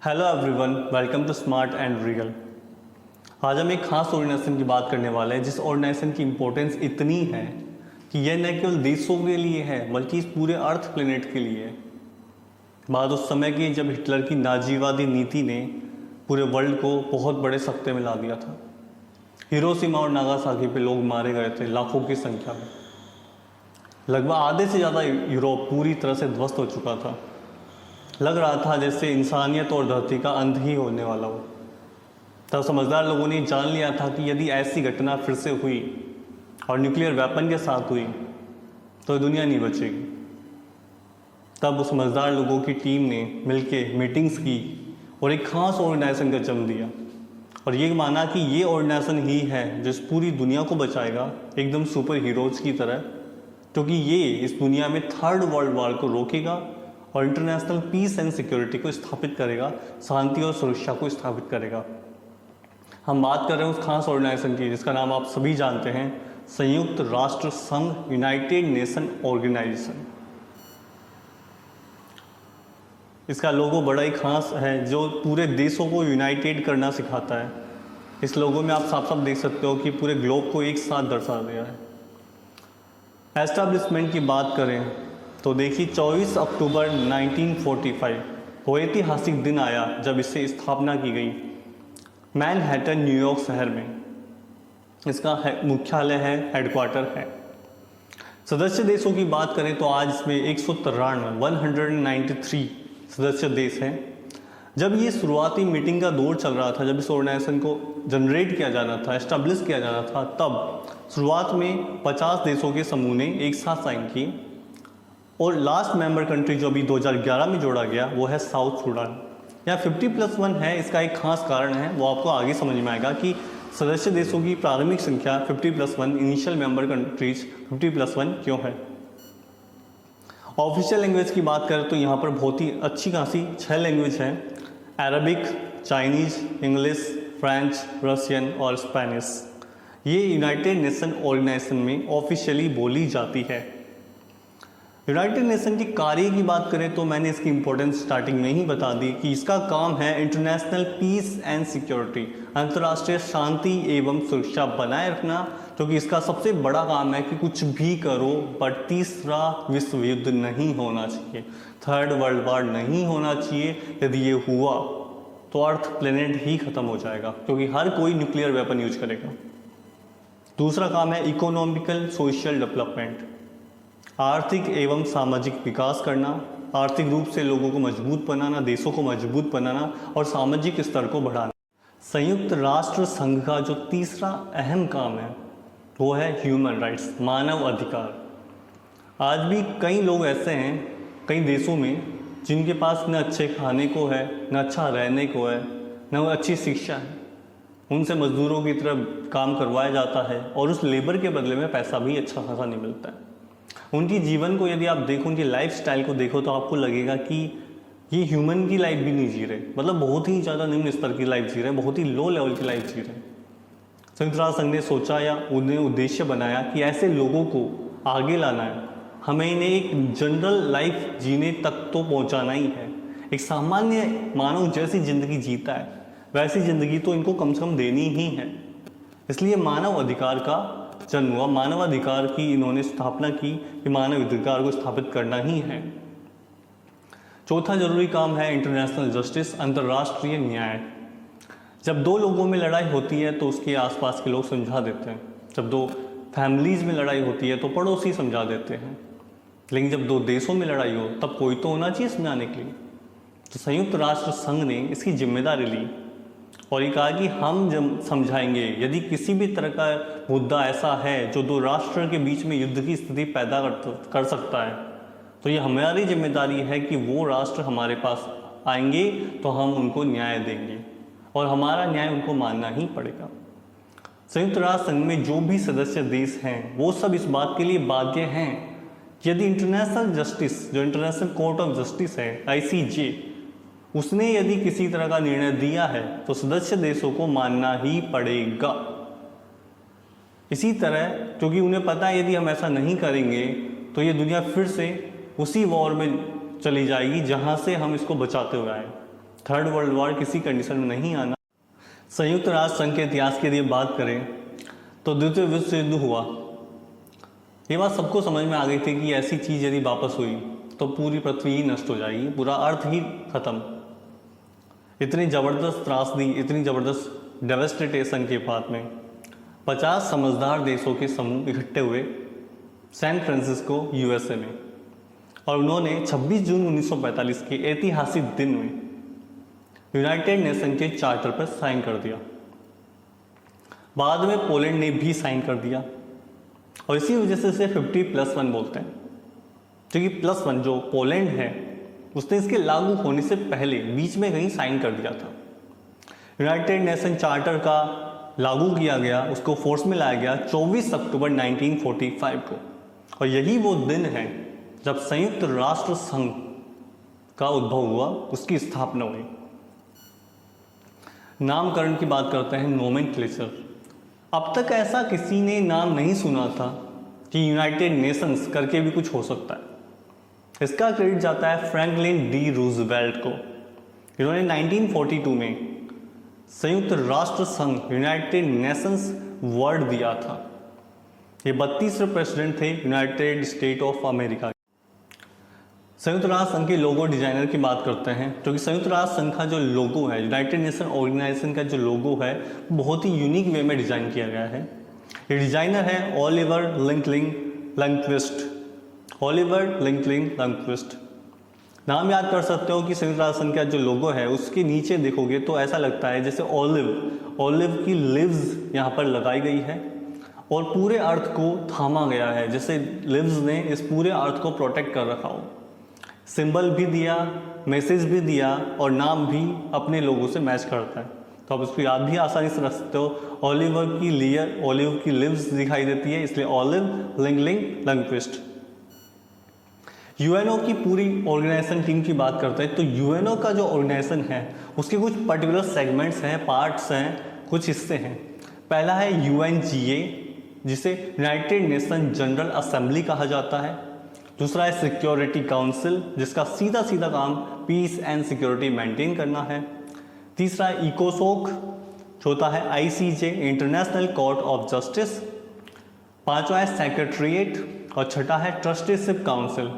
Hello everyone, welcome to smart and real. आज हम एक खास ऑर्गेनाइजेशन की बात करने वाले हैं जिस ऑर्गेनाइजेशन की इम्पोर्टेंस इतनी है कि यह न केवल देशों के लिए है बल्कि इस पूरे अर्थ प्लेनेट के लिए है। बात उस समय की जब हिटलर की नाजीवादी नीति ने पूरे वर्ल्ड को बहुत बड़े सख्ते में ला दिया था। हिरोशिमा और नागासाकी पे लोग मारे गए थे लाखों की संख्या में। लगभग आधे से ज़्यादा यूरोप पूरी तरह से ध्वस्त हो चुका था। लग रहा था जैसे इंसानियत और धरती का अंत ही होने वाला हो। तब समझदार लोगों ने जान लिया था कि यदि ऐसी घटना फिर से हुई और न्यूक्लियर वेपन के साथ हुई तो दुनिया नहीं बचेगी। तब उस समझदार लोगों की टीम ने मिलकर मीटिंग्स की और एक खास ऑर्गेनाइजेशन का जन्म दिया और ये माना कि ये ऑर्गेनाइजेशन ही है जो इस पूरी दुनिया को बचाएगा, एकदम सुपर हीरोज़ की तरह, क्योंकि ये इस दुनिया में थर्ड वर्ल्ड वॉर को रोकेगा और इंटरनेशनल पीस एंड सिक्योरिटी को स्थापित करेगा, शांति और सुरक्षा को स्थापित करेगा। हम बात कर रहे हैं उस खास ऑर्गेनाइजेशन की जिसका नाम आप सभी जानते हैं, संयुक्त राष्ट्र संघ, यूनाइटेड नेशन ऑर्गेनाइजेशन। इसका लोगो बड़ा ही खास है जो पूरे देशों को यूनाइटेड करना सिखाता है। इस लोगो में आप साफ साफ देख सकते हो कि पूरे ग्लोब को एक साथ दर्शा दिया है। एस्टैब्लिशमेंट की बात करें तो देखिए 24 अक्टूबर 1945 वो ऐतिहासिक दिन आया जब इससे स्थापना की गई मैनहट्टन, न्यूयॉर्क शहर में। इसका मुख्यालय है, हेडक्वार्टर है। सदस्य देशों की बात करें तो आज इसमें 193 सदस्य देश हैं। जब ये शुरुआती मीटिंग का दौर चल रहा था, जब इस ऑर्गेनाइजेशन को जनरेट किया जाना था, एस्टैब्लिश किया जाना था, तब शुरुआत में 50 देशों के समूह ने एक साथ साइन किए और लास्ट मेंबर कंट्री जो अभी 2011 में जोड़ा गया वो है साउथ सूडान। यहाँ 50+1 है। इसका एक खास कारण है, वो आपको आगे समझ में आएगा कि सदस्य देशों की प्रारंभिक संख्या 50+1, इनिशियल मेंबर कंट्रीज 50+1 क्यों है। ऑफिशियल लैंग्वेज की बात करें तो यहाँ पर बहुत ही अच्छी खासी 6 लैंग्वेज हैं, Arabic, Chinese, English, French, Russian और स्पेनिश। ये यूनाइटेड नेशन ऑर्गेनाइजेशन में ऑफिशियली बोली जाती है। यूनाइटेड नेशन के कार्य की बात करें तो मैंने इसकी इंपॉर्टेंस स्टार्टिंग में ही बता दी कि इसका काम है इंटरनेशनल पीस एंड सिक्योरिटी, अंतर्राष्ट्रीय शांति एवं सुरक्षा बनाए रखना, क्योंकि इसका सबसे बड़ा काम है कि कुछ भी करो बट तीसरा विश्व युद्ध नहीं होना चाहिए, थर्ड वर्ल्ड वॉर नहीं होना चाहिए। यदि ये हुआ तो अर्थ प्लेनेट ही खत्म हो जाएगा, क्योंकि हर कोई न्यूक्लियर वेपन यूज करेगा। दूसरा काम है इकोनॉमिकल सोशल डेवलपमेंट, आर्थिक एवं सामाजिक विकास करना, आर्थिक रूप से लोगों को मजबूत बनाना, देशों को मजबूत बनाना और सामाजिक स्तर को बढ़ाना। संयुक्त राष्ट्र संघ का जो तीसरा अहम काम है वो है ह्यूमन राइट्स, मानव अधिकार। आज भी कई लोग ऐसे हैं कई देशों में जिनके पास न अच्छे खाने को है, न अच्छा रहने को है, न अच्छी शिक्षा है। उनसे मजदूरों की तरह काम करवाया जाता है और उस लेबर के बदले में पैसा भी अच्छा खासा नहीं मिलता है। उनकी जीवन को यदि आप देखो, उनकी लाइफ स्टाइल को देखो तो आपको लगेगा कि ये ह्यूमन की लाइफ भी नहीं जी रहे, मतलब बहुत ही ज़्यादा निम्न स्तर की लाइफ जी रहे, बहुत ही लो लेवल की लाइफ जी रहे। संयुक्त राष्ट्र संघ ने सोचा या उन्हें उद्देश्य बनाया कि ऐसे लोगों को आगे लाना है, हमें इन्हें एक जनरल लाइफ जीने तक तो पहुंचाना ही है। एक सामान्य मानव जैसी ज़िंदगी जीता है वैसी ज़िंदगी तो इनको कम से कम देनी ही है। इसलिए मानव अधिकार का जन्म हुआ, मानव अधिकार की इन्होंने स्थापना की कि मानव अधिकार को स्थापित करना ही है। चौथा जरूरी काम है इंटरनेशनल जस्टिस, अंतर्राष्ट्रीय न्याय। जब दो लोगों में लड़ाई होती है तो उसके आसपास के लोग समझा देते हैं, जब दो फैमिलीज में लड़ाई होती है तो पड़ोसी समझा देते हैं, लेकिन जब दो देशों में लड़ाई हो तब कोई तो होना चाहिए समझाने के लिए। तो संयुक्त राष्ट्र संघ ने इसकी जिम्मेदारी ली और ये कहा कि हम जब समझाएंगे यदि किसी भी तरह का मुद्दा ऐसा है जो दो राष्ट्र के बीच में युद्ध की स्थिति पैदा कर सकता है, तो ये हमारी जिम्मेदारी है कि वो राष्ट्र हमारे पास आएंगे तो हम उनको न्याय देंगे और हमारा न्याय उनको मानना ही पड़ेगा। संयुक्त राष्ट्र संघ में जो भी सदस्य देश हैं वो सब इस बात के लिए बाध्य हैं कि यदि इंटरनेशनल जस्टिस, जो इंटरनेशनल कोर्ट ऑफ जस्टिस है ICJ, उसने यदि किसी तरह का निर्णय दिया है तो सदस्य देशों को मानना ही पड़ेगा। इसी तरह क्योंकि उन्हें पता है यदि हम ऐसा नहीं करेंगे तो ये दुनिया फिर से उसी वॉर में चली जाएगी जहां से हम इसको बचाते हुए आए। थर्ड वर्ल्ड वॉर किसी कंडीशन में नहीं आना। संयुक्त राष्ट्र संघ के इतिहास की यदि बात करें तो द्वितीय विश्व युद्ध हुआ। ये बात सबको समझ में आ गई थी कि ऐसी चीज़ यदि वापस हुई तो पूरी पृथ्वी ही नष्ट हो जाएगी, पूरा अर्थ ही खत्म। इतनी ज़बरदस्त त्रासदी, इतनी ज़बरदस्त डेवेस्टेशन के बाद में 50 समझदार देशों के समूह इकट्ठे हुए सैन फ्रांसिस्को यूएसए में, और उन्होंने 26 जून 1945 के ऐतिहासिक दिन में यूनाइटेड नेशन के चार्टर पर साइन कर दिया। बाद में पोलैंड ने भी साइन कर दिया, और इसी वजह से इसे 50+1 बोलते हैं, क्योंकि +1 जो पोलैंड है उसने इसके लागू होने से पहले बीच में कहीं साइन कर दिया था। यूनाइटेड नेशन चार्टर का लागू किया गया, उसको फोर्स में लाया गया 24 अक्टूबर 1945 को, और यही वो दिन है जब संयुक्त राष्ट्र संघ का उद्भव हुआ, उसकी स्थापना हुई। नामकरण की बात करते हैं, नोमेनक्लेचर। अब तक ऐसा किसी ने नाम नहीं सुना था कि यूनाइटेड नेशंस करके भी कुछ हो सकता है। इसका क्रेडिट जाता है फ्रैंकलिन डी रूजवेल्ट को। इन्होंने 1942 में संयुक्त राष्ट्र संघ यूनाइटेड नेशंस वर्ड दिया था। ये 32वें प्रेसिडेंट थे यूनाइटेड स्टेट ऑफ अमेरिका। संयुक्त राष्ट्र संघ के लोगो डिजाइनर की बात करते हैं, क्योंकि संयुक्त राष्ट्र संघ का जो लोगो है, यूनाइटेड नेशन ऑर्गेनाइजेशन का जो लोगो है, बहुत ही यूनिक वे में डिजाइन किया गया है। ये डिजाइनर है ओलिवर लिंकलिंग लंक्विस्ट। ओलिवर लिंकलिंग लंक्विस्ट नाम याद कर सकते हो कि संयुक्त राष्ट्र संघ का जो लोगो है उसके नीचे देखोगे तो ऐसा लगता है जैसे ओलिव की लिव्स यहाँ पर लगाई गई है और पूरे अर्थ को थामा गया है, जैसे लिव्स ने इस पूरे अर्थ को प्रोटेक्ट कर रखा हो। सिंबल भी दिया, मैसेज भी दिया, और नाम भी अपने लोगों से मैच करता है, तो आप इसको याद भी आसानी से रख सकते हो। ओलिव की लिव्स दिखाई देती है, इसलिए ओलिव लिंकलिंग लंक्विस्ट। यूएनओ की पूरी ऑर्गेनाइजेशन टीम की बात करते हैं तो यूएनओ का जो ऑर्गेनाइजेशन है उसके कुछ पर्टिकुलर सेगमेंट्स हैं, पार्ट्स हैं, कुछ हिस्से हैं। पहला है यूएनजीए, जिसे यूनाइटेड नेशन जनरल असेंबली कहा जाता है। दूसरा है सिक्योरिटी काउंसिल, जिसका सीधा सीधा काम पीस एंड सिक्योरिटी मेंटेन करना है। तीसरा है इकोसोक, चौथा है ICJ, international court of justice. पांचवा है सेक्रेटरीट, और छठा है ट्रस्टीशिप काउंसिल।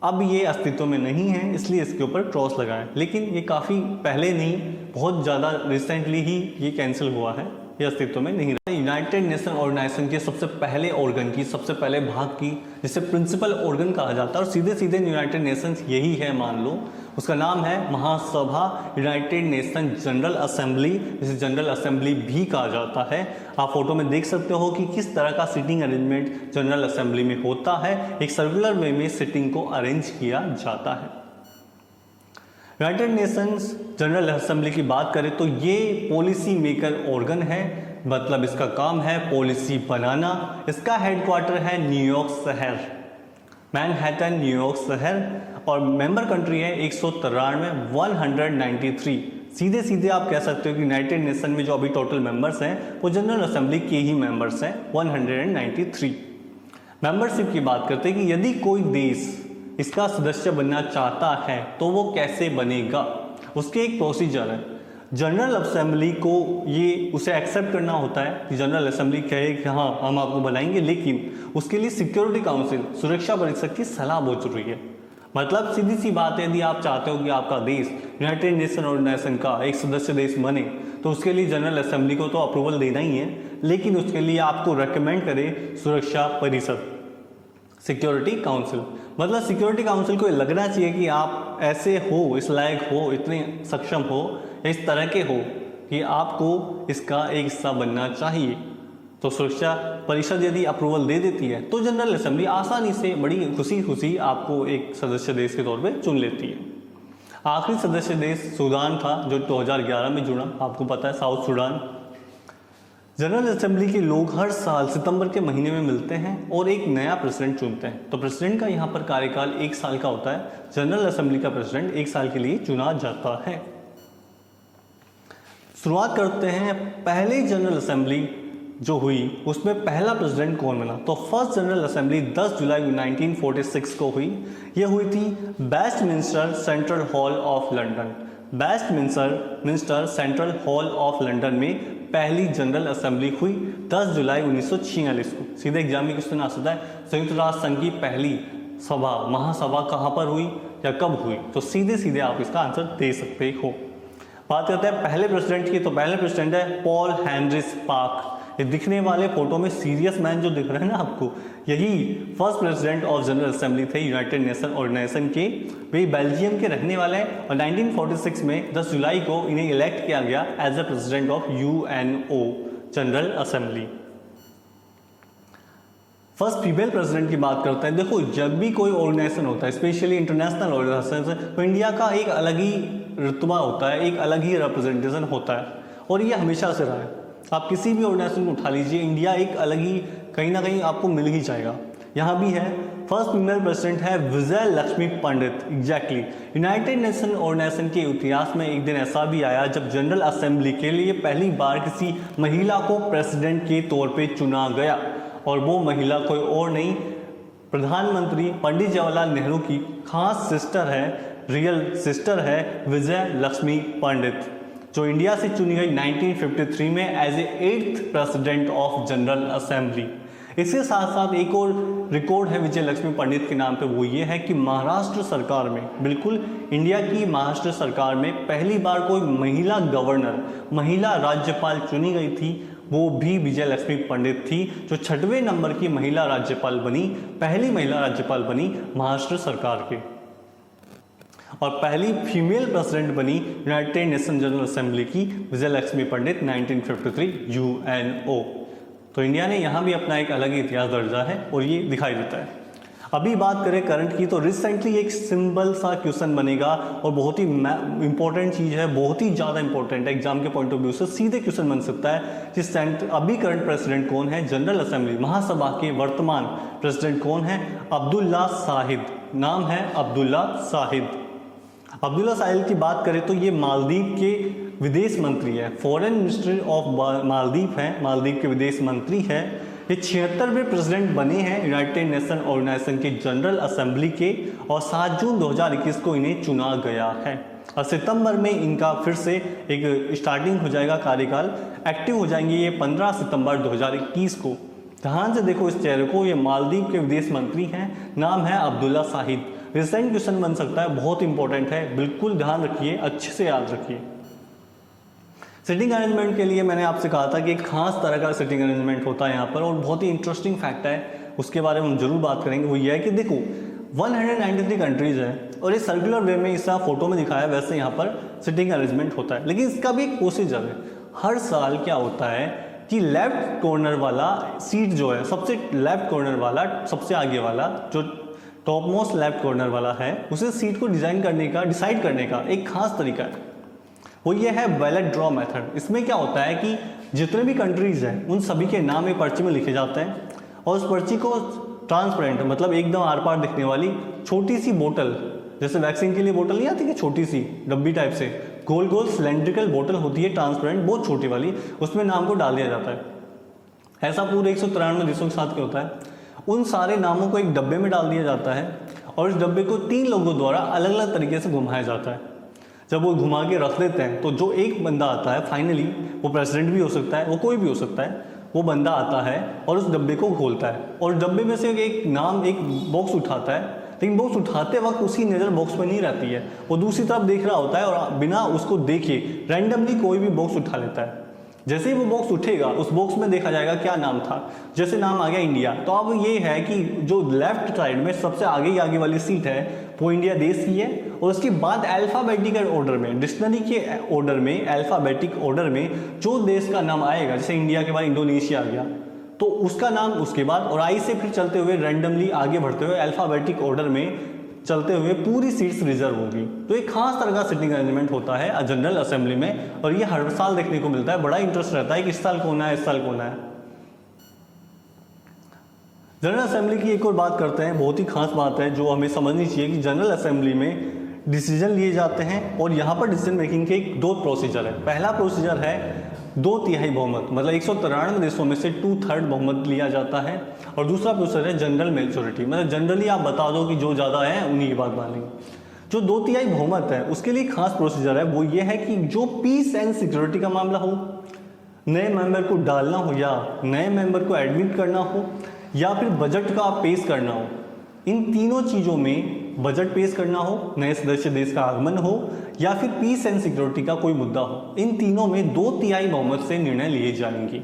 अब ये अस्तित्व में नहीं है, इसलिए इसके ऊपर क्रॉस लगाएं, लेकिन ये काफ़ी पहले नहीं, बहुत ज़्यादा रिसेंटली ही ये कैंसिल हुआ है, ये अस्तित्व में नहीं रहा। यूनाइटेड नेशन ऑर्गेनाइजेशन के सबसे पहले ऑर्गन की, सबसे पहले भाग की, जिसे प्रिंसिपल ऑर्गन कहा जाता है, और सीधे सीधे यूनाइटेड नेशंस यही है मान लो, उसका नाम है महासभा यूनाइटेड नेशन जनरल असेंबली, जिसे जनरल असेंबली भी कहा जाता है। आप फोटो में देख सकते हो कि किस तरह का सिटिंग अरेंजमेंट जनरल असेंबली में होता है। एक सर्कुलर वे में सिटिंग को अरेंज किया जाता है। यूनाइटेड नेशंस जनरल असेंबली की बात करें तो ये पॉलिसी मेकर ऑर्गन है, मतलब इसका काम है पॉलिसी बनाना। इसका हेडक्वार्टर है न्यूयॉर्क शहर, मैनहट्टन न्यूयॉर्क शहर, और मेंबर कंट्री है 193। सीधे सीधे आप कह सकते हो कि यूनाइटेड नेशन में जो अभी टोटल मेंबर्स हैं वो जनरल असेंबली के ही मेंबर्स हैं, 193। मेंबरशिप की बात करते हैं कि यदि कोई देश इसका सदस्य बनना चाहता है तो वो कैसे बनेगा, उसके एक प्रोसीजर है। जनरल असेंबली को ये उसे एक्सेप्ट करना होता है कि जनरल असेंबली कहे कि हाँ हम आपको बनाएंगे, लेकिन उसके लिए सिक्योरिटी काउंसिल, सुरक्षा परिषद की सलाह बहुत जरूरी है। मतलब सीधी सी बात है, यदि आप चाहते हो कि आपका देश यूनाइटेड नेशन ऑर्गेनाइजेशन का एक सदस्य देश बने तो उसके लिए जनरल असेंबली को तो अप्रूवल देना ही है, लेकिन उसके लिए आपको रेकमेंड करे सुरक्षा परिषद, सिक्योरिटी काउंसिल। मतलब सिक्योरिटी काउंसिल को लगना चाहिए कि आप ऐसे हो, इस लायक हो, इतने सक्षम हो, इस तरह के हो कि आपको इसका एक हिस्सा बनना चाहिए। तो सुरक्षा परिषद यदि अप्रूवल दे देती है तो जनरल असेंबली आसानी से बड़ी खुशी खुशी आपको एक सदस्य देश के तौर पे चुन लेती है। आखिरी सदस्य देश सूडान था जो 2011 में जुड़ा, आपको पता है, साउथ सूडान। जनरल असेंबली के लोग हर साल सितंबर के महीने में मिलते हैं और एक नया प्रेसिडेंट चुनते हैं। तो प्रेसिडेंट का यहाँ पर कार्यकाल 1 साल का होता है। जनरल असेंबली का प्रेसिडेंट 1 साल के लिए चुना जाता है। शुरुआत करते हैं पहले जनरल असेंबली जो हुई उसमें पहला प्रेसिडेंट कौन बना। तो फर्स्ट जनरल असेंबली 10 जुलाई 1946 को हुई। यह हुई थी Westminster central hall of London. Westminster central hall of London में पहली जनरल असेंबली हुई 10 जुलाई 1946 को। सीधे एग्जाम में क्वेश्चन आ सकता है, संयुक्त राष्ट्र संघ की पहली सभा महासभा कहाँ पर हुई या कब हुई, तो सीधे सीधे आप इसका आंसर दे सकते हो। बात करते हैं पहले प्रेसिडेंट की, तो पहले प्रेसिडेंट है पॉल हेनरी स्पार्क। ये दिखने वाले फोटो में सीरियस मैन जो दिख रहे हैं ना आपको, यही first president of general assembly थे यूनाइटेड नेशन ऑर्गेनाइजेशन के। वे बेल्जियम के रहने वाले हैं और 1946 में 10 जुलाई को इन्हें इलेक्ट किया गया as a president of UNO general assembly. First female president की बात करते हैं। देखो, जब भी कोई ऑर्गेनाइजेशन होता है, स्पेशली इंटरनेशनल ऑर्गेनाइजेशन, तो इंडिया का एक अलग ही रुतबा होता है, एक अलग ही रिप्रेजेंटेशन होता है और ये हमेशा से रहा है। आप किसी भी ऑर्गेनाइजेशन को उठा लीजिए, इंडिया एक अलग ही कहीं ना कहीं आपको मिल ही जाएगा। यहाँ भी है, फर्स्ट फीमेल प्रेसिडेंट है विजय लक्ष्मी पंडित। एग्जैक्टली यूनाइटेड नेशन ऑर्गेनाइजेशन के इतिहास में एक दिन ऐसा भी आया जब जनरल असेंबली के लिए पहली बार किसी महिला को प्रेसिडेंट के तौर पे चुना गया, और वो महिला कोई और नहीं, प्रधानमंत्री पंडित जवाहरलाल नेहरू की खास सिस्टर है, रियल सिस्टर है विजय लक्ष्मी पंडित, जो इंडिया से चुनी गई 1953 में as a 8th president of general assembly. इसके साथ साथ एक और रिकॉर्ड है विजय लक्ष्मी पंडित के नाम पे, वो ये है कि महाराष्ट्र सरकार में, बिल्कुल इंडिया की महाराष्ट्र सरकार में पहली बार कोई महिला गवर्नर, महिला राज्यपाल चुनी गई थी, वो भी विजय लक्ष्मी पंडित थी, जो 6वें नंबर की महिला राज्यपाल बनी, पहली महिला राज्यपाल बनी महाराष्ट्र सरकार के, और पहली फीमेल प्रेसिडेंट बनी यूनाइटेड नेशन जनरल असेंबली की विजय लक्ष्मी पंडित 1953 यूएनओ। तो इंडिया ने यहाँ भी अपना एक अलग इतिहास दर्जा है और ये दिखाई देता है। अभी बात करें करंट की, तो रिसेंटली एक सिंपल सा क्वेश्चन बनेगा और बहुत ही इंपॉर्टेंट चीज़ है, बहुत ही ज़्यादा इंपॉर्टेंट है, एग्जाम के पॉइंट ऑफ व्यू से सीधे क्वेश्चन बन सकता है कि अभी करंट प्रेसिडेंट कौन है जनरल असेंबली महासभा के वर्तमान प्रेसिडेंट कौन है? अब्दुल्ला साहिद, नाम है अब्दुल्ला साहिद। अब्दुल्ला साहिद की बात करें तो ये मालदीव के विदेश मंत्री है, फॉरेन मिनिस्टर ऑफ मालदीव है, मालदीव के विदेश मंत्री है। ये 76वें प्रेसिडेंट बने हैं यूनाइटेड नेशन ऑर्गेनाइजेशन के जनरल असेंबली के, और 7 जून 2021 को इन्हें चुना गया है, और सितंबर में इनका फिर से एक स्टार्टिंग हो जाएगा कार्यकाल, एक्टिव हो जाएंगे ये 15 सितंबर 2021 को। ध्यान से देखो इस चेहरे को, ये मालदीव के विदेश मंत्री हैं, नाम है अब्दुल्ला साहिद। रिसेंट क्वेश्चन बन सकता है, बहुत इंपॉर्टेंट है, बिल्कुल ध्यान रखिए, अच्छे से याद रखिए। सिटिंग अरेंजमेंट के लिए मैंने आपसे कहा था कि एक खास तरह का सिटिंग अरेंजमेंट होता है यहाँ पर, और बहुत ही इंटरेस्टिंग फैक्ट है, उसके बारे में हम जरूर बात करेंगे। वो ये है कि देखो 193 कंट्रीज है और ये सर्कुलर वे में, इस तरह फोटो में दिखाया वैसे यहाँ पर सिटिंग अरेंजमेंट होता है, लेकिन इसका भी एक प्रोसीजर है। हर साल क्या होता है कि लेफ्ट कॉर्नर वाला सीट जो है, सबसे लेफ्ट कॉर्नर वाला, सबसे आगे वाला, जो टॉप मोस्ट लेफ्ट कॉर्नर वाला है, उसे सीट को डिजाइन करने का, डिसाइड करने का एक खास तरीका है, वो ये है बैलेट ड्रॉ मेथड। इसमें क्या होता है कि जितने भी कंट्रीज हैं उन सभी के नाम एक पर्ची में लिखे जाते हैं, और उस पर्ची को ट्रांसपेरेंट, मतलब एकदम आर पार दिखने वाली छोटी सी बोतल, जैसे वैक्सीन के लिए बोतल नहीं आती कि छोटी सी डब्बी टाइप से, गोल गोल सिलेंड्रिकल बोतल होती है ट्रांसपेरेंट, बहुत छोटी वाली, उसमें नाम को डाल दिया जाता है। ऐसा पूरे 193 देशों के साथ क्या होता है, उन सारे नामों को एक डब्बे में डाल दिया जाता है, और इस डब्बे को 3 लोगों द्वारा अलग अलग तरीके से घुमाया जाता है। जब वो घुमा के रख देते हैं तो जो एक बंदा आता है, फाइनली वो प्रेसिडेंट भी हो सकता है, वो कोई भी हो सकता है, वो बंदा आता है और उस डब्बे को खोलता है, और डब्बे में से एक नाम, एक बॉक्स उठाता है, लेकिन बॉक्स उठाते वक्त उसकी नज़र बॉक्स पर नहीं रहती है, वो दूसरी तरफ देख रहा होता है और बिना उसको देखे रैंडमली कोई भी बॉक्स उठा लेता है। जैसे ही वो बॉक्स उठेगा, उस बॉक्स में देखा जाएगा क्या नाम था, जैसे नाम आ गया इंडिया, तो अब ये है कि जो लेफ्ट साइड में सबसे आगे वाली सीट है वो इंडिया देश की है, और उसके बाद अल्फ़ाबेटिकल ऑर्डर में, डिक्शनरी के ऑर्डर में, अल्फ़ाबेटिक ऑर्डर में जो देश का नाम आएगा, जैसे इंडिया के बाद इंडोनेशिया आ गया तो उसका नाम उसके बाद, और आई से फिर चलते हुए रैंडमली आगे बढ़ते हुए अल्फ़ाबेटिक ऑर्डर में चलते हुए पूरी सीट्स रिजर्व होगी। तो एक खास तरह का सिटिंग अरेंजमेंट होता है जनरल असेंबली में, और ये हर साल देखने को मिलता है। बड़ा इंटरेस्ट रहता है कि इस साल कौन है, इस साल कौन है। जनरल असेंबली की एक और बात करते हैं, बहुत ही खास बात है जो हमें समझनी चाहिए कि जनरल असेंबली में डिसीजन लिए जाते हैं, और यहाँ पर डिसीजन मेकिंग के 2 प्रोसीजर है। पहला प्रोसीजर है 2/3 बहुमत, मतलब 193 देशों में से 2/3 बहुमत लिया जाता है, और दूसरा प्रोसीजर है जनरल मेजोरिटी, मतलब जनरली आप बता दो कि जो ज़्यादा है उन्हीं की बात मानेंगे। जो 2/3 बहुमत है उसके लिए खास प्रोसीजर है, वो ये है कि जो पीस एंड सिक्योरिटी का मामला हो, नए मेंबर को डालना हो या नए मेंबर को एडमिट करना हो या फिर बजट का पेश करना हो, इन तीनों चीज़ों में बजट पेश करना हो, नए सदस्य देश का आगमन हो या फिर पीस एंड सिक्योरिटी का कोई मुद्दा हो, इन तीनों में 2/3 बहुमत से निर्णय लिए जाएंगे।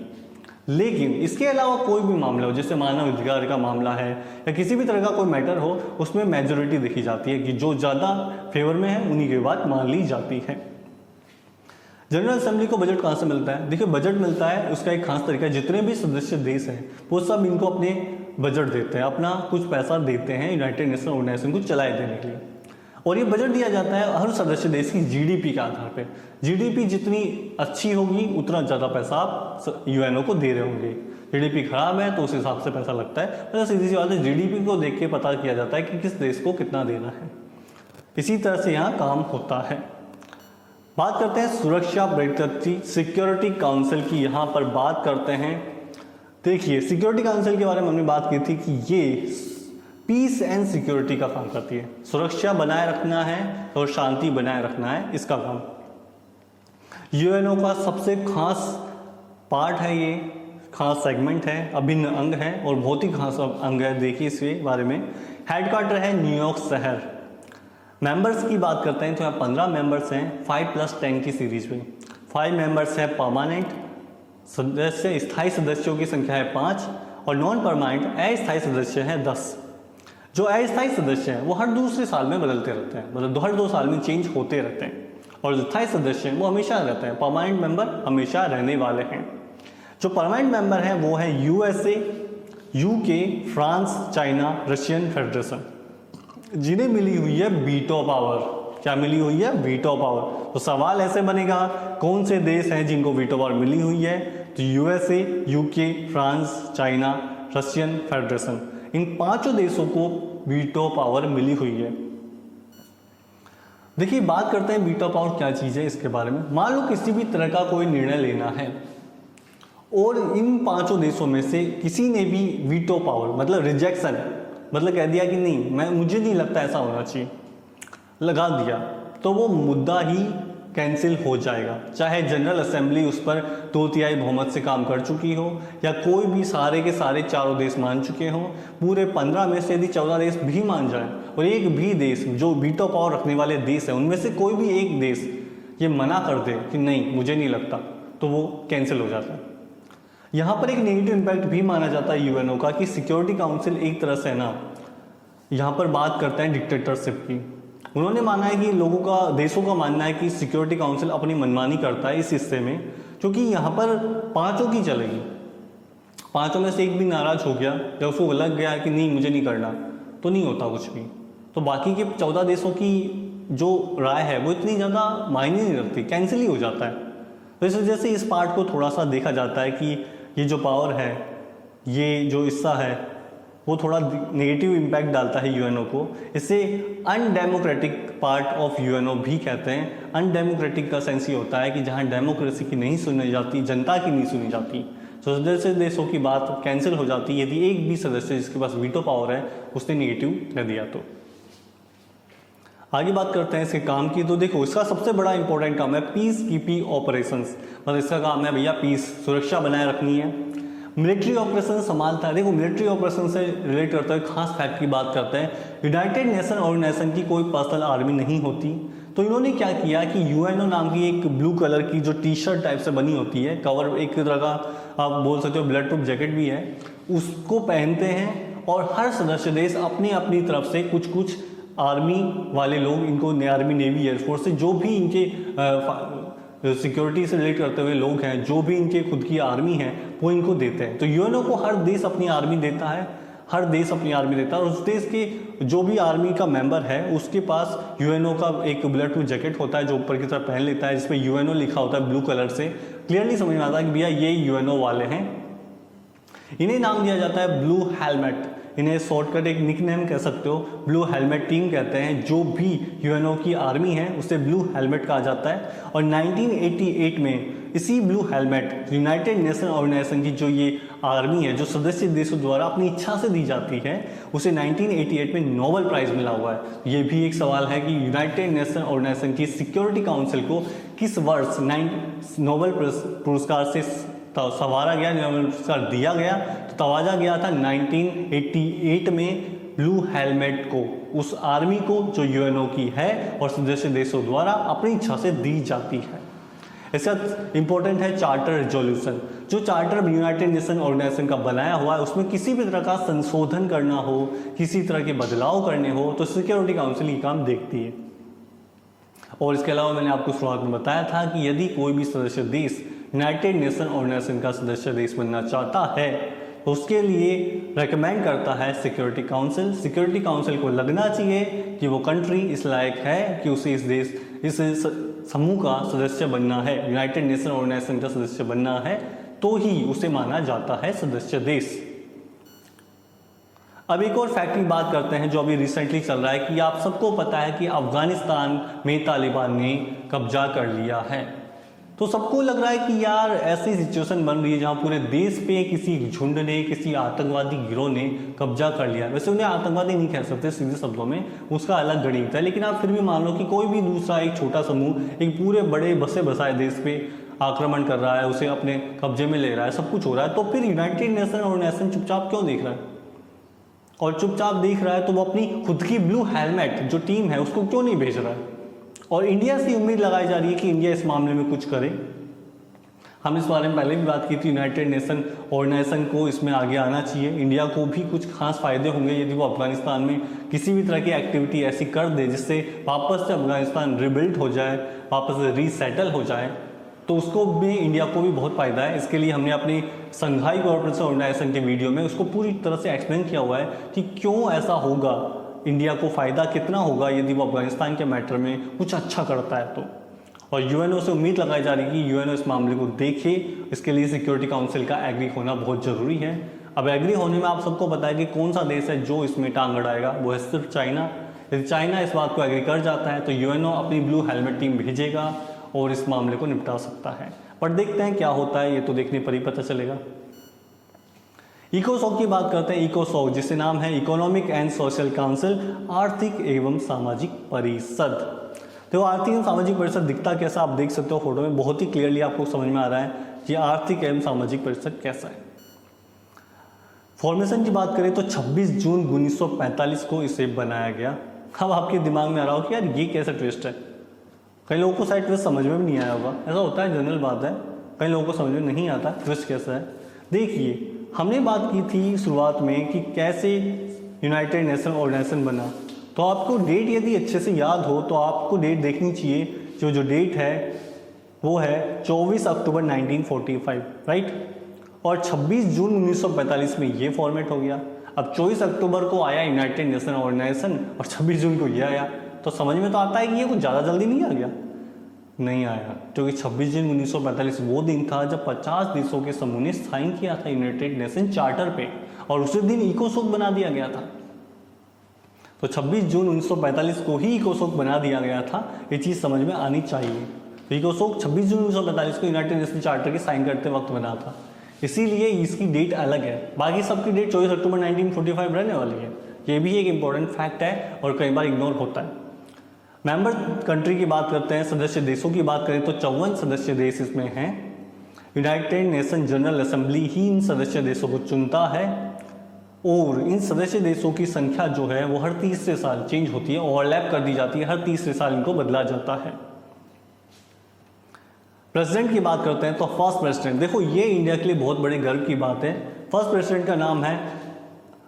लेकिन इसके अलावा कोई भी मामला हो, जैसे मानव अधिकार का मामला है या किसी भी तरह का कोई मैटर हो, उसमें मेजोरिटी देखी जाती है कि जो ज़्यादा फेवर में है उन्हीं की बात मान ली जाती है। जनरल असेंबली को बजट कहाँ से मिलता है? देखिए, बजट मिलता है, उसका एक खास तरीका है, जितने भी सदस्य देश हैं वो सब इनको अपने बजट देते हैं, अपना कुछ पैसा देते हैं यूनाइटेड नेशन ऑर्गेनाइजेशन को चलाए देने के लिए। और ये बजट दिया जाता है हर सदस्य देश की जीडीपी के आधार पे। जीडीपी जितनी अच्छी होगी उतना ज़्यादा पैसा आप यूएनओ को दे रहे होंगे। जीडीपी खराब है तो उस हिसाब से पैसा लगता है। मतलब सीधी सी बात है, जीडीपी को देख के पता किया जाता है कि किस देश को कितना देना है। इसी तरह से यहाँ काम होता है। बात करते हैं सुरक्षा परिषद सिक्योरिटी काउंसिल की, यहाँ पर बात करते हैं। देखिए, सिक्योरिटी काउंसिल के बारे में हमने बात की थी कि ये पीस एंड सिक्योरिटी का काम करती है, सुरक्षा बनाए रखना है और शांति बनाए रखना है, इसका काम। यूएनओ का सबसे खास पार्ट है, ये खास सेगमेंट है, अभिन्न अंग है और बहुत ही खास अंग है। देखिए इसके बारे में, हेडक्वार्टर है न्यूयॉर्क शहर। मेंबर्स की बात करते हैं तो यहाँ 15 मेंबर्स हैं 5+10 की सीरीज में। 5 मेंबर्स हैं परमानेंट सदस्य, स्थायी सदस्यों की संख्या है 5 और नॉन परमानेंट अस्थायी सदस्य हैं 10। जो अस्थायी सदस्य हैं वो हर दूसरे साल में बदलते रहते हैं, मतलब हर 2 साल में चेंज होते रहते हैं। और जो स्थायी सदस्य हैं वो हमेशा रहते हैं, परमानेंट मेंबर हमेशा रहने वाले हैं। जो परमानेंट मेंबर हैं वो है USA, UK, France, China, Russian federation, जिन्हें मिली हुई है वीटो पावर। क्या मिली हुई है? Veto power. तो सवाल ऐसे बनेगा, कौन से देश हैं जिनको वीटो पावर मिली हुई है? तो USA, UK, France, China, Russian Federation, इन 5 देशों को वीटो पावर मिली हुई है। देखिए, बात करते हैं वीटो पावर क्या चीज़ है इसके बारे में। मान लो किसी भी तरह का कोई निर्णय लेना है और इन 5 देशों में से किसी ने भी वीटो पावर मतलब रिजेक्शन, मतलब कह दिया कि नहीं, मुझे नहीं लगता ऐसा होना चाहिए, लगा दिया, तो वो मुद्दा ही कैंसिल हो जाएगा। चाहे जनरल असेंबली उस पर 2/3 बहुमत से काम कर चुकी हो या कोई भी सारे के सारे 4 देश मान चुके हों, पूरे 15 में से यदि 14 देश भी मान जाए और एक भी देश जो वीटो पावर रखने वाले देश है उनमें से कोई भी एक देश ये मना कर दे कि नहीं मुझे नहीं लगता, तो वो कैंसिल हो जाता है। यहाँ पर एक नेगेटिव इम्पैक्ट भी माना जाता है यूएनओ का कि सिक्योरिटी काउंसिल एक तरह से ना यहाँ पर बात करते हैं डिक्टेटरशिप की। उन्होंने माना है कि लोगों का, देशों का मानना है कि सिक्योरिटी काउंसिल अपनी मनमानी करता है इस हिस्से में, क्योंकि यहाँ पर 5 की चलेगी। 5 में से एक भी नाराज हो गया या उसको लग गया कि नहीं मुझे नहीं करना, तो नहीं होता कुछ भी। तो बाकी के 14 देशों की जो राय है वो इतनी ज़्यादा मायने नहीं रखती, कैंसिल ही हो जाता है। तो इस वजह से इस पार्ट को थोड़ा सा देखा जाता है कि ये जो पावर है, ये जो हिस्सा है वो थोड़ा नेगेटिव इम्पैक्ट डालता है यूएनओ को। इसे अनडेमोक्रेटिक पार्ट ऑफ यूएनओ भी कहते हैं। अनडेमोक्रेटिक का सेंस ये होता है कि जहाँ डेमोक्रेसी की नहीं सुनी जाती, जनता की नहीं सुनी जाती, तो सदस्य देशों की बात कैंसिल हो जाती है यदि एक भी सदस्य जिसके पास वीटो पावर है उसने नेगेटिव कह दिया तो। आगे बात करते हैं इसके काम की। तो देखो, इसका सबसे बड़ा इंपॉर्टेंट काम है पीस कीपिंग ऑपरेशंस, मतलब इसका काम है भैया पीस, सुरक्षा बनाए रखनी है। मिलिट्री ऑपरेशन संभालता है। देखो, मिलिट्री ऑपरेशन से रिलेट करते हुए खास फैक्ट की बात करते हैं, यूनाइटेड नेशन ऑर्गेनाइजेशन की कोई पर्सनल आर्मी नहीं होती। तो इन्होंने क्या किया कि यूएनओ नाम की एक ब्लू कलर की जो टी-शर्ट टाइप से बनी होती है, कवर एक तरह का आप बोल सकते हो ब्लड प्रूफ जैकेट भी है, उसको पहनते हैं और हर सदस्य देश अपनी अपनी तरफ से कुछ कुछ आर्मी वाले लोग, इनको आर्मी, नेवी, एयरफोर्स से जो भी इनके सिक्योरिटी से रिलेट करते हुए लोग हैं, जो भी इनके खुद की आर्मी है वो इनको देते हैं। तो यूएनओ को हर देश अपनी आर्मी देता है, हर देश अपनी आर्मी देता है और उस देश के जो भी आर्मी का मेंबर है उसके पास यूएनओ का एक बुलेट प्रूफ जैकेट होता है जो ऊपर की तरफ पहन लेता है, जिसपे यूएनओ लिखा होता है ब्लू कलर से। क्लियरली समझ में आता है कि भैया ये यूएनओ वाले हैं। इन्हें नाम दिया जाता है ब्लू हेलमेट, इन्हें शॉर्टकट एक निकनेम कह सकते हो, ब्लू हेलमेट टीम कहते हैं। जो भी यूएनओ की आर्मी है उसे ब्लू हेलमेट कहा जाता है। और 1988 में इसी blue helmet United Nation Organisation की जो ये आर्मी है, जो सदस्य देशों द्वारा अपनी इच्छा से दी जाती है, उसे 1988 में नोबेल प्राइज मिला हुआ है। ये भी एक सवाल है कि यूनाइटेड नेशन ऑर्गेनाइजेशन की सिक्योरिटी काउंसिल को किस वर्ष नोबेल पुरस्कार से संवारा गया, नोबेल पुरस्कार दिया गया, तो तवाजा गया था 1988 में ब्लू हेलमेट को, उस आर्मी को जो यूएनओ की है और सदस्य देशों द्वारा अपनी इच्छा से दी जाती है। इसका इंपॉर्टेंट है चार्टर रिजोल्यूशन। जो चार्टर यूनाइटेड नेशन ऑर्गेनाइजेशन का बनाया हुआ है, उसमें किसी भी तरह का संशोधन करना हो, किसी तरह के बदलाव करने हो, तो सिक्योरिटी काउंसिल ये काम देखती है। और इसके अलावा मैंने आपको शुरुआत में बताया था कि यदि कोई भी सदस्य देश यूनाइटेड नेशन ऑर्गेनाइजेशन का सदस्य देश बनना चाहता है तो उसके लिए रेकमेंड करता है सिक्योरिटी काउंसिल। सिक्योरिटी काउंसिल को लगना चाहिए कि वो कंट्री इस लायक है कि उसे इस समूह का सदस्य बनना है, यूनाइटेड नेशन ऑर्गेनाइजेशन का सदस्य बनना है, तो ही उसे माना जाता है सदस्य देश। अब एक और फैक्ट की बात करते हैं जो अभी रिसेंटली चल रहा है कि आप सबको पता है कि अफगानिस्तान में तालिबान ने कब्जा कर लिया है। तो सबको लग रहा है कि यार ऐसी सिचुएशन बन रही है जहां पूरे देश पे किसी झुंड ने, किसी आतंकवादी गिरोह ने कब्जा कर लिया। वैसे उन्हें आतंकवादी नहीं कह सकते सीधे शब्दों में, उसका अलग गणित है, लेकिन आप फिर भी मान लो कि कोई भी दूसरा एक छोटा समूह एक पूरे बड़े बसे बसाए देश पे आक्रमण कर रहा है, उसे अपने कब्जे में ले रहा है, सब कुछ हो रहा है, तो फिर यूनाइटेड नेशन ऑर्गेनाइजेशन चुपचाप क्यों देख रहा है? और चुपचाप देख रहा है तो वो अपनी खुद की ब्लू हेलमेट जो टीम है उसको क्यों नहीं भेज रहा है? और इंडिया से उम्मीद लगाई जा रही है कि इंडिया इस मामले में कुछ करे। हम इस बारे में पहले भी बात की थी, यूनाइटेड नेशन ऑर्गेनाइजेशन को इसमें आगे आना चाहिए। इंडिया को भी कुछ खास फायदे होंगे यदि वो अफगानिस्तान में किसी भी तरह की एक्टिविटी ऐसी कर दे जिससे वापस से अफगानिस्तान रिबिल्ड हो जाए, वापस से रीसेटल हो जाए, तो उसको भी, इंडिया को भी बहुत फायदा है। इसके लिए हमने अपनी संघाई कोऑपरेशन ऑर्गेनाइजेशन के वीडियो में उसको पूरी तरह से एक्सप्लेन किया हुआ है कि क्यों ऐसा होगा, इंडिया को फ़ायदा कितना होगा यदि वो अफगानिस्तान के मैटर में कुछ अच्छा करता है तो। और यूएनओ से उम्मीद लगाई जा रही है कि यूएनओ इस मामले को देखे। इसके लिए सिक्योरिटी काउंसिल का एग्री होना बहुत ज़रूरी है। अब एग्री होने में आप सबको पता है कि कौन सा देश है जो इसमें टांग अड़ाएगा, वो है सिर्फ चाइना। यदि चाइना इस बात को एग्री कर जाता है तो यूएनओ अपनी ब्लू हेलमेट टीम भेजेगा और इस मामले को निपटा सकता है। पर देखते हैं क्या होता है, ये तो देखने पर ही पता चलेगा। इकोसॉक की बात करते हैं। इकोसॉक जिससे नाम है इकोनॉमिक एंड सोशल काउंसिल, आर्थिक एवं सामाजिक परिषद। तो आर्थिक एवं सामाजिक परिषद दिखता कैसा आप देख सकते हो फोटो में, बहुत ही क्लियरली आपको समझ में आ रहा है कि आर्थिक एवं सामाजिक परिषद कैसा है। फॉर्मेशन की बात करें तो 26 जून 1945 को इसे बनाया गया। अब आपके दिमाग में आ रहा हो कि यार ये कैसा ट्विस्ट है, कई लोगों को शायद ट्विस्ट समझ में भी नहीं आया होगा। ऐसा होता है, जनरल बात है, कई लोगों को समझ में नहीं आता ट्विस्ट कैसा है। देखिए, हमने बात की थी शुरुआत में कि कैसे यूनाइटेड नेशन ऑर्गेनाइजेशन बना, तो आपको डेट यदि अच्छे से याद हो तो आपको डेट देखनी चाहिए। जो डेट है वो है 24 अक्टूबर 1945, राइट। और 26 जून 1945 में ये फॉर्मेट हो गया। अब 24 अक्टूबर को आया यूनाइटेड नेशन ऑर्गेनाइजेशन और 26 जून को ये आया, तो समझ में तो आता है कि ये कुछ ज़्यादा जल्दी नहीं आ गया। नहीं आया, क्योंकि 26 जून 1945 वो दिन था जब 50 देशों के समूह ने साइन किया था यूनाइटेड नेशन चार्टर पे, और उसी दिन इकोसॉक बना दिया गया था। तो 26 जून 1945 को ही इकोसॉक बना दिया गया था, ये चीज़ समझ में आनी चाहिए। तो इकोसॉक 26 जून 1945 को यूनाइटेड नेशन चार्टर के साइन करते वक्त बना था, इसीलिए इसकी डेट अलग है। बाकी सबकी डेट 24 अक्टूबर 1945 रहने वाली है। ये भी एक इम्पॉर्टेंट फैक्ट है और कई बार इग्नोर होता है। मेंबर कंट्री की बात करते हैं, सदस्य देशों की बात करें तो 54 सदस्य देश इसमें हैं। यूनाइटेड नेशन जनरल असेंबली ही इन सदस्य देशों को चुनता है और इन सदस्य देशों की संख्या जो है वो हर तीसरे साल चेंज होती है, ओवरलैप कर दी जाती है, हर तीसरे साल इनको बदला जाता है। प्रेसिडेंट की बात करते हैं तो फर्स्ट प्रेसिडेंट, देखो ये इंडिया के लिए बहुत बड़े गर्व की बात है। फर्स्ट प्रेसिडेंट का नाम है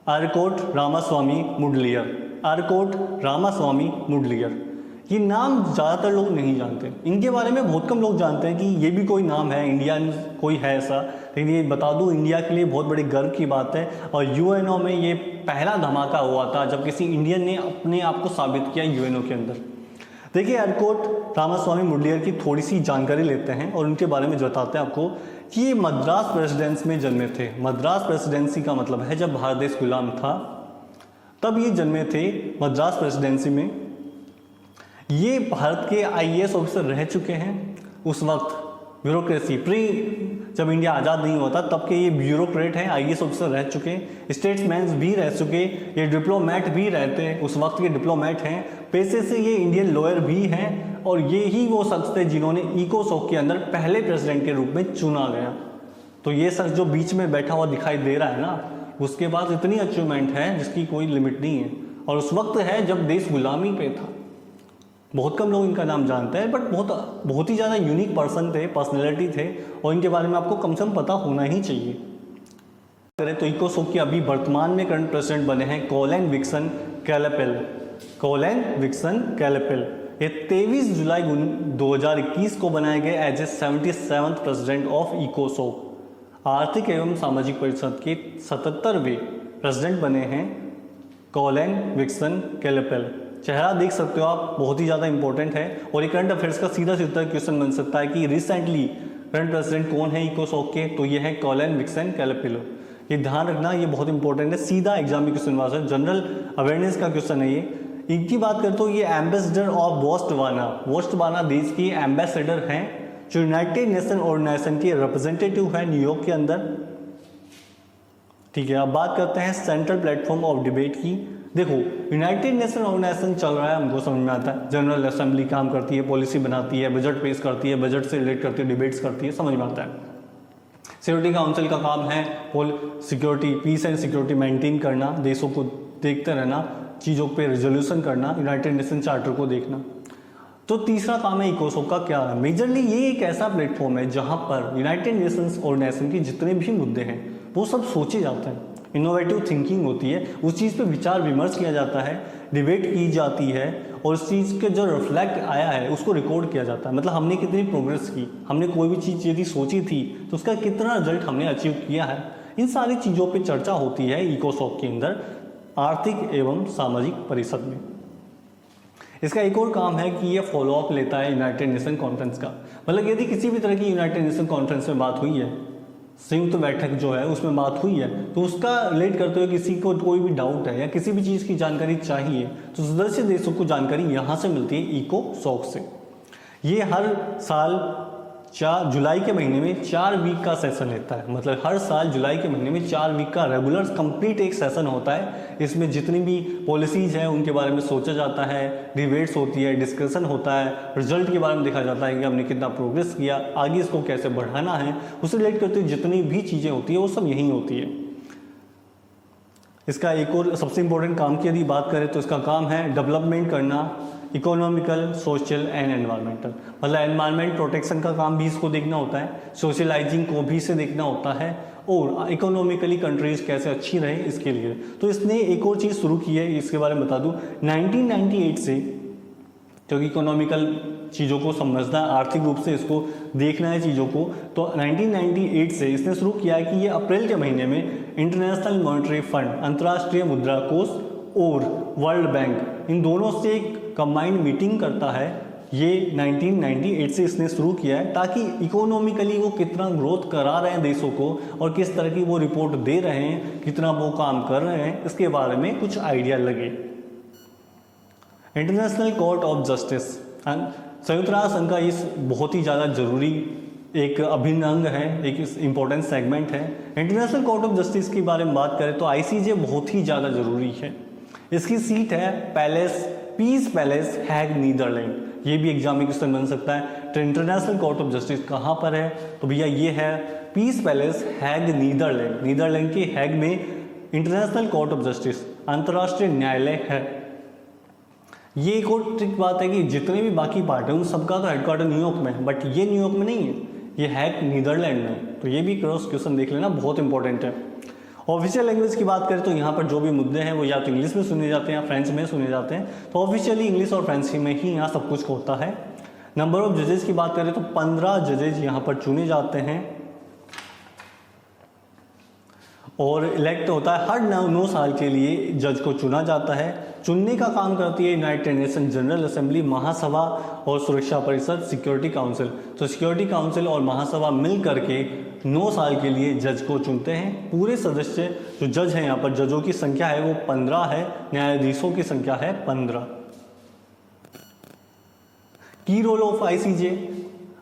आर्कोट रामास्वामी मुडलियर। आर्कोट रामास्वामी मुडलियर, ये नाम ज़्यादातर लोग नहीं जानते, इनके बारे में बहुत कम लोग जानते हैं कि ये भी कोई नाम है, इंडियन कोई है ऐसा। लेकिन ये बता दूं, इंडिया के लिए बहुत बड़ी गर्व की बात है। और यूएनओ में ये पहला धमाका हुआ था जब किसी इंडियन ने अपने आप को साबित किया यूएनओ के अंदर। देखिए, आर्कोट रामास्वामी मुडलियर की थोड़ी सी जानकारी लेते हैं और उनके बारे में बताते हैं आपको कि ये मद्रास प्रेसिडेंसी में जन्मे थे। मद्रास प्रेसिडेंसी का मतलब है जब भारत देश गुलाम था तब ये जन्मे थे मद्रास प्रेसिडेंसी में। ये भारत के आईएएस ऑफिसर रह चुके हैं उस वक्त, ब्यूरोक्रेसी जब इंडिया आज़ाद नहीं होता तब के ये ब्यूरोक्रेट हैं, IAS ऑफिसर रह चुके, स्टेट्समैन भी रह चुके, ये डिप्लोमेट भी रहते, उस वक्त के डिप्लोमेट हैं, पैसे से ये इंडियन लॉयर भी हैं, और ये ही वो शख्स थे जिन्होंने इकोसॉक के अंदर पहले प्रेसिडेंट के रूप में चुना गया। तो ये शख्स जो बीच में बैठा हुआ दिखाई दे रहा है ना, उसके पास इतनी अचीवमेंट है जिसकी कोई लिमिट नहीं है, और उस वक्त है जब देश गुलामी पे था। बहुत कम लोग इनका नाम जानते हैं, बट बहुत ही ज़्यादा यूनिक पर्सन थे, पर्सनैलिटी थे, और इनके बारे में आपको कम से कम पता होना ही चाहिए। करें तो इकोसॉक के अभी वर्तमान में करंट प्रेसिडेंट बने हैं Collen Vixen Kelapile. Collen Vixen Kelapile ये 23 जुलाई 2021 को बनाए गए as a 77th president of इकोसॉक। आर्थिक एवं सामाजिक परिषद के 77वें प्रेसिडेंट बने हैं कोलन विक्सन कैलेपेल। चेहरा देख सकते हो आप, बहुत ही ज़्यादा इंपॉर्टेंट है, और ये करंट अफेयर्स का सीधा सीधा क्वेश्चन बन सकता है कि रिसेंटली करंट प्रेसिडेंट कौन है इकोसॉक के, तो ये है कोलन विक्सन कैलेपेल। ये ध्यान रखना, ये बहुत इंपॉर्टेंट है, सीधा एग्जाम में क्वेश्चन आ सकता है, जनरल अवेयरनेस का क्वेश्चन है ये। इनकी बात करें तो ये एम्बेसडर ऑफ बोत्सवाना देश की एम्बेसडर हैं, जो यूनाइटेड नेशन ऑर्गेनाइजेशन के रिप्रेजेंटेटिव है न्यूयॉर्क के अंदर। ठीक है, अब बात करते हैं सेंट्रल प्लेटफॉर्म ऑफ डिबेट की। देखो, यूनाइटेड नेशन ऑर्गेनाइजेशन चल रहा है, हमको समझ में आता है, जनरल असेंबली काम करती है, पॉलिसी बनाती है, बजट पेश करती है, बजट से रिलेट करती है, डिबेट्स करती है, समझ में आता है। सिक्योरिटी काउंसिल का काम है security, peace and security maintain करना, देशों को देखते रहना, चीज़ों पे रेजोल्यूशन करना, यूनाइटेड नेशन चार्टर को देखना। तो तीसरा काम है इकोसॉक का, क्या है? मेजरली ये एक ऐसा प्लेटफॉर्म है जहाँ पर यूनाइटेड नेशंस ऑर्गेनाइजेशन के जितने भी मुद्दे हैं वो सब सोचे जाते हैं, इनोवेटिव थिंकिंग होती है, उस चीज़ पे विचार विमर्श किया जाता है, डिबेट की जाती है, और उस चीज़ के जो रिफ्लेक्ट आया है उसको रिकॉर्ड किया जाता है। मतलब हमने कितनी प्रोग्रेस की, हमने कोई भी चीज़ यदि सोची थी तो उसका कितना रिजल्ट हमने अचीव किया है, इन सारी चीज़ों पे चर्चा होती है इकोसॉक के अंदर, आर्थिक एवं सामाजिक परिषद में। इसका एक और काम है कि ये फॉलोअप लेता है यूनाइटेड नेशन कॉन्फ्रेंस का। मतलब यदि किसी भी तरह की यूनाइटेड नेशन कॉन्फ्रेंस में बात हुई है, संयुक्त बैठक जो है उसमें बात हुई है, तो उसका रिलेट करते हुए किसी को कोई भी डाउट है या किसी भी चीज़ की जानकारी चाहिए तो सदस्य देशों को जानकारी यहाँ से मिलती है, इकोसॉक से। ये हर साल जुलाई के महीने में 4 वीक का सेशन लेता है। मतलब हर साल जुलाई के महीने में 4 वीक का रेगुलर कंप्लीट एक सेशन होता है। इसमें जितनी भी पॉलिसीज़ हैं उनके बारे में सोचा जाता है, डिबेट्स होती है, डिस्कशन होता है, रिजल्ट के बारे में देखा जाता है कि हमने कितना प्रोग्रेस किया, आगे इसको कैसे बढ़ाना है, उससे रिलेट करते हुए जितनी भी चीज़ें होती है वो सब यहीं होती है। इसका एक और सबसे इम्पोर्टेंट काम की यदि बात करें तो इसका काम है डेवलपमेंट करना, इकोनॉमिकल, सोशल एंड एनवायरमेंटल। मतलब एनवायरमेंट प्रोटेक्शन का काम भी इसको देखना होता है, सोशलाइजिंग को भी इसे देखना होता है, और इकोनॉमिकली कंट्रीज कैसे अच्छी रहे इसके लिए। तो इसने एक और चीज़ शुरू की है, इसके बारे में बता दूं, 1998 से, क्योंकि इकोनॉमिकल चीज़ों को समझना है, आर्थिक रूप से इसको देखना है चीज़ों को, तो 1998 से इसने शुरू किया है कि ये अप्रैल के महीने में इंटरनेशनल मॉनेटरी फंड, अंतर्राष्ट्रीय मुद्रा कोष और वर्ल्ड बैंक, इन दोनों से एक कंबाइंड मीटिंग करता है। ये 1998 से इसने शुरू किया है ताकि इकोनॉमिकली वो कितना ग्रोथ करा रहे हैं देशों को और किस तरह की वो रिपोर्ट दे रहे हैं, कितना वो काम कर रहे हैं, इसके बारे में कुछ आइडिया लगे। इंटरनेशनल कोर्ट ऑफ जस्टिस संयुक्त राष्ट्र संघ का इस बहुत ही ज़्यादा जरूरी एक अभिन्न अंग है, एक इम्पोर्टेंट सेगमेंट है। इंटरनेशनल कोर्ट ऑफ जस्टिस के बारे में बात करें तो आईसीजे बहुत ही ज़्यादा जरूरी है। इसकी सीट है पीस पैलेस हैग, नीदरलैंड। ये भी एग्जाम में क्वेश्चन बन सकता है। तो इंटरनेशनल कोर्ट ऑफ जस्टिस कहाँ पर है, तो भैया ये है पीस पैलेस हैग, नीदरलैंड। नीदरलैंड के हैग में इंटरनेशनल कोर्ट ऑफ जस्टिस, अंतर्राष्ट्रीय न्यायालय है। ये एक और ट्रिक बात है कि जितने भी बाकी पार्ट है उन सबका तो हेडक्वार्टर न्यूयॉर्क में है, बट ये न्यूयॉर्क में नहीं है, ये हैग नीदरलैंड में। तो ये भी क्रॉस क्वेश्चन देख लेना, बहुत इंपॉर्टेंट है। ऑफिशियल लैंग्वेज की बात करें तो यहाँ पर जो भी मुद्दे हैं वो या तो इंग्लिश में सुने जाते हैं या फ्रेंच में सुने जाते हैं। तो ऑफिशियली इंग्लिश और फ्रेंच में ही यहाँ सब कुछ होता है। नंबर ऑफ जजेस की बात करें तो 15 जजेज यहाँ पर चुने जाते हैं और इलेक्ट होता है। हर 9 साल के लिए जज को चुना जाता है। चुनने का काम करती है यूनाइटेड नेशन जनरल असेंबली, महासभा और सुरक्षा परिषद, सिक्योरिटी काउंसिल। तो सिक्योरिटी काउंसिल और महासभा मिल करके 9 साल के लिए जज को चुनते हैं। पूरे सदस्य जो जज हैं यहाँ पर, जजों की संख्या है वो 15 है, न्यायाधीशों की संख्या है 15। की रोल ऑफ आईसीजे,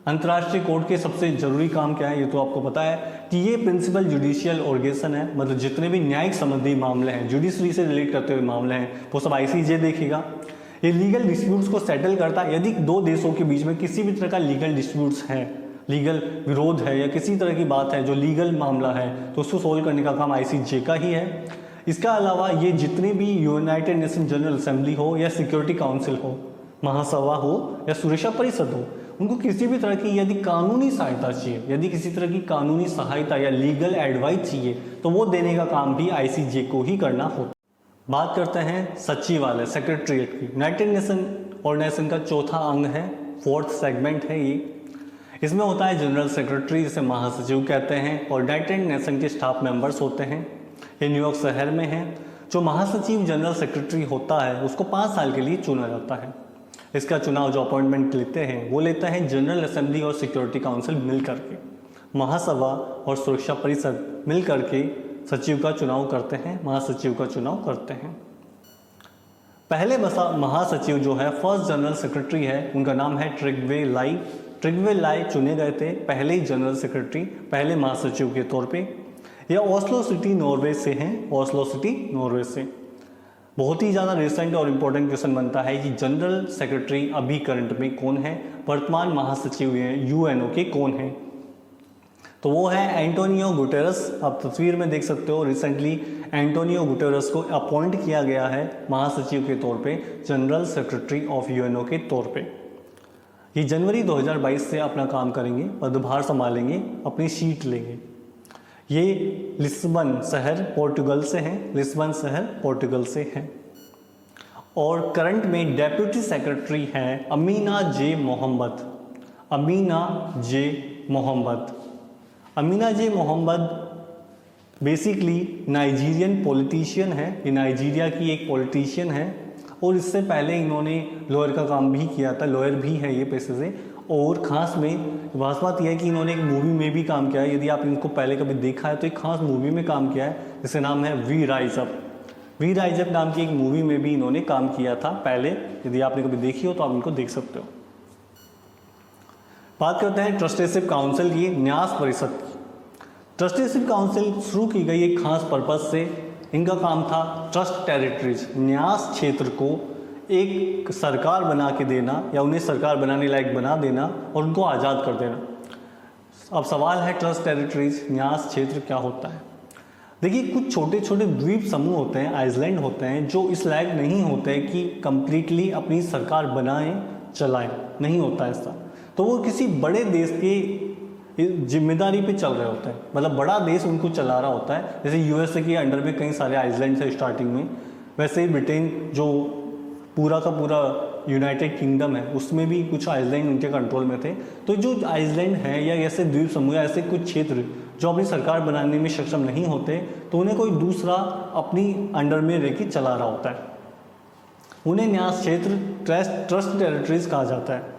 अंतर्राष्ट्रीय कोर्ट के सबसे जरूरी काम क्या है, ये तो आपको पता है कि ये प्रिंसिपल जुडिशियल ऑर्गेनाइजेशन है, मतलब जितने भी न्यायिक संबंधी मामले हैं, जुडिशरी से रिलेट करते हुए मामले हैं, वो सब ICJ देखेगा। ये लीगल डिस्प्यूट्स को सेटल करता है। यदि दो देशों के बीच में किसी भी तरह का लीगल डिस्प्यूट्स है, लीगल विरोध है या किसी तरह की बात है जो लीगल मामला है, तो उसको सोल्व करने का काम ICJ का ही है। इसका अलावा ये जितने भी यूनाइटेड नेशन जनरल असेंबली हो या सिक्योरिटी काउंसिल हो, महासभा हो या सुरक्षा परिषद हो, उनको किसी भी तरह की यदि कानूनी सहायता चाहिए, यदि किसी तरह की कानूनी सहायता या लीगल एडवाइस चाहिए, तो वो देने का काम भी ICJ को ही करना होता है। बात करते हैं सचिवालय, सेक्रेटरीट की। यूनाइटेड नेशन ऑर्गेनाइजेशन का चौथा अंग है, 4th सेगमेंट है ये। इसमें होता है जनरल सेक्रेटरी, जिसे महासचिव कहते हैं, और यूनाइटेड नेशन के स्टाफ मेंबर्स होते हैं। ये न्यूयॉर्क शहर में है। जो महासचिव जनरल सेक्रेटरी होता है उसको 5 साल के लिए चुना जाता है। इसका चुनाव जो अपॉइंटमेंट लेते हैं वो लेता है जनरल असेंबली और सिक्योरिटी काउंसिल मिल करके। महासभा और सुरक्षा परिषद मिल करके सचिव का चुनाव करते हैं, महासचिव का चुनाव करते हैं। पहले महासचिव जो है, फर्स्ट जनरल सेक्रेटरी है, उनका नाम है ट्रिग्वे लाई। ट्रिग्वे लाई चुने गए थे पहले जनरल सेक्रेटरी, पहले महासचिव के तौर पे। यह ओस्लो सिटी नॉर्वे से हैं, ओस्लो सिटी नॉर्वे से। बहुत ही ज़्यादा रिसेंट और इम्पोर्टेंट क्वेश्चन बनता है कि जनरल सेक्रेटरी अभी करंट में कौन है, वर्तमान महासचिव UNO के कौन है। तो वो है एंटोनियो गुटेरस। आप तस्वीर में देख सकते हो, रिसेंटली एंटोनियो गुटेरस को अपॉइंट किया गया है महासचिव के तौर पे, जनरल सेक्रेटरी ऑफ UNO के तौर पे। ये जनवरी 2022 से अपना काम करेंगे, पदभार संभालेंगे, अपनी सीट लेंगे। ये लिस्बन शहर पोर्टुगल से हैं, लिस्बन शहर पोर्टुगल से हैं। और करंट में डेप्यूटी सेक्रेटरी हैं अमीना जे मोहम्मद। अमीना जे मोहम्मद। अमीना जे मोहम्मद बेसिकली नाइजीरियन पॉलिटिशियन है। ये नाइजीरिया की एक पॉलिटिशियन है और इससे पहले इन्होंने लॉयर का काम भी किया था, लॉयर भी है ये पेशे से। और ख़ास में खास बात यह है कि इन्होंने एक मूवी में भी काम किया है। यदि आप इनको पहले कभी देखा है तो एक खास मूवी में काम किया है जिसका नाम है we rise up. We rise up नाम की एक मूवी में भी इन्होंने काम किया था पहले। यदि आपने कभी देखी हो तो आप इनको देख सकते हो। बात करते हैं ट्रस्टीशिप काउंसिल की, न्यास परिषद की। ट्रस्टीशिप काउंसिल शुरू की गई एक खास पर्पज से। इनका काम था ट्रस्ट टेरिटरीज, न्यास क्षेत्र को एक सरकार बना के देना या उन्हें सरकार बनाने लायक बना देना और उनको आज़ाद कर देना। अब सवाल है ट्रस्ट टेरिटरीज, न्यास क्षेत्र क्या होता है। देखिए, कुछ छोटे छोटे द्वीप समूह होते हैं, आइसलैंड होते हैं, जो इस लायक नहीं होते कि कंप्लीटली अपनी सरकार बनाएं चलाएं, नहीं होता ऐसा। तो वो किसी बड़े देश की जिम्मेदारी पे चल रहे होते हैं, मतलब बड़ा देश उनको चला रहा होता है। जैसे USA के अंडर में कई सारे आइसलैंड है स्टार्टिंग में, वैसे ही ब्रिटेन जो पूरा का पूरा यूनाइटेड किंगडम है उसमें भी कुछ आइसलैंड उनके कंट्रोल में थे। तो जो आइसलैंड है या ऐसे द्वीप समूह, ऐसे कुछ क्षेत्र जो अपनी सरकार बनाने में सक्षम नहीं होते, तो उन्हें कोई दूसरा अपनी अंडर में रह के चला रहा होता है। उन्हें न्यास क्षेत्र, ट्रस्ट टेरिटरीज कहा जाता है।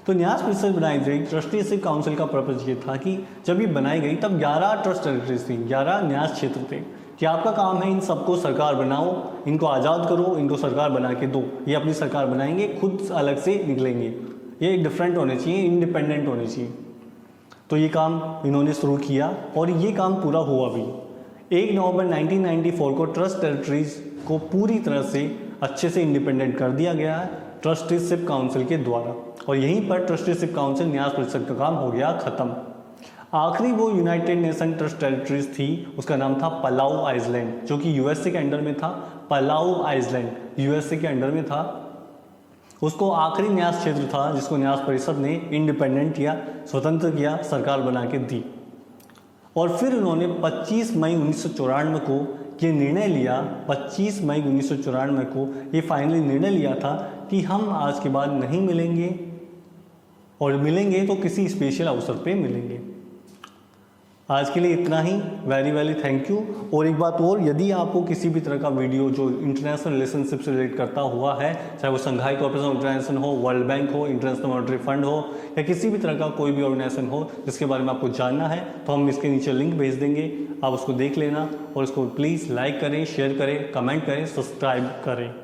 तो न्यास परिषद बनाई गई, ट्रस्टीशिप काउंसिल का पर्पज ये था कि जब ये बनाई गई तब 11 ट्रस्ट टेरिटरीज थी, 11 न्यास क्षेत्र थे कि आपका काम है इन सबको सरकार बनाओ, इनको आज़ाद करो, इनको सरकार बना के दो। ये अपनी सरकार बनाएंगे, खुद अलग से निकलेंगे, ये डिफरेंट होने चाहिए, इंडिपेंडेंट होने चाहिए। तो ये काम इन्होंने शुरू किया और ये काम पूरा हुआ भी। 1 नवंबर 1994 को ट्रस्ट टेरिटरीज को पूरी तरह से अच्छे से इंडिपेंडेंट कर दिया गया है ट्रस्टीशिप काउंसिल के द्वारा। और यहीं पर ट्रस्टीशिप काउंसिल, न्यास परिषद का काम हो गया ख़त्म। आखिरी वो यूनाइटेड नेशन ट्रस्ट टेरिटरीज थी, उसका नाम था पलाऊ आइसलैंड, जो कि USA के अंडर में था। पलाऊ आइसलैंड USA के अंडर में था। उसको आखिरी न्यास क्षेत्र था जिसको न्यास परिषद ने इंडिपेंडेंट किया, स्वतंत्र किया, सरकार बना के दी। और फिर उन्होंने 25 मई 1994 को ये निर्णय लिया, 25 मई 1994 को ये फाइनली निर्णय लिया था कि हम आज के बाद नहीं मिलेंगे, और मिलेंगे तो किसी स्पेशल अवसर पे मिलेंगे। आज के लिए इतना ही। Very very thank you. और एक बात और, यदि आपको किसी भी तरह का वीडियो जो इंटरनेशनल रिलेशनशिप से रिलेट करता हुआ है, चाहे वो संघाई कोऑपरेशन ऑर्गेनाइजेशन हो, वर्ल्ड बैंक हो, इंटरनेशनल मॉनेटरी फंड हो, या किसी भी तरह का कोई भी ऑर्गेनाइजेशन हो जिसके बारे में आपको जानना है, तो हम इसके नीचे लिंक भेज देंगे, आप उसको देख लेना और उसको प्लीज़ लाइक करें, शेयर करें, कमेंट करें, सब्सक्राइब करें।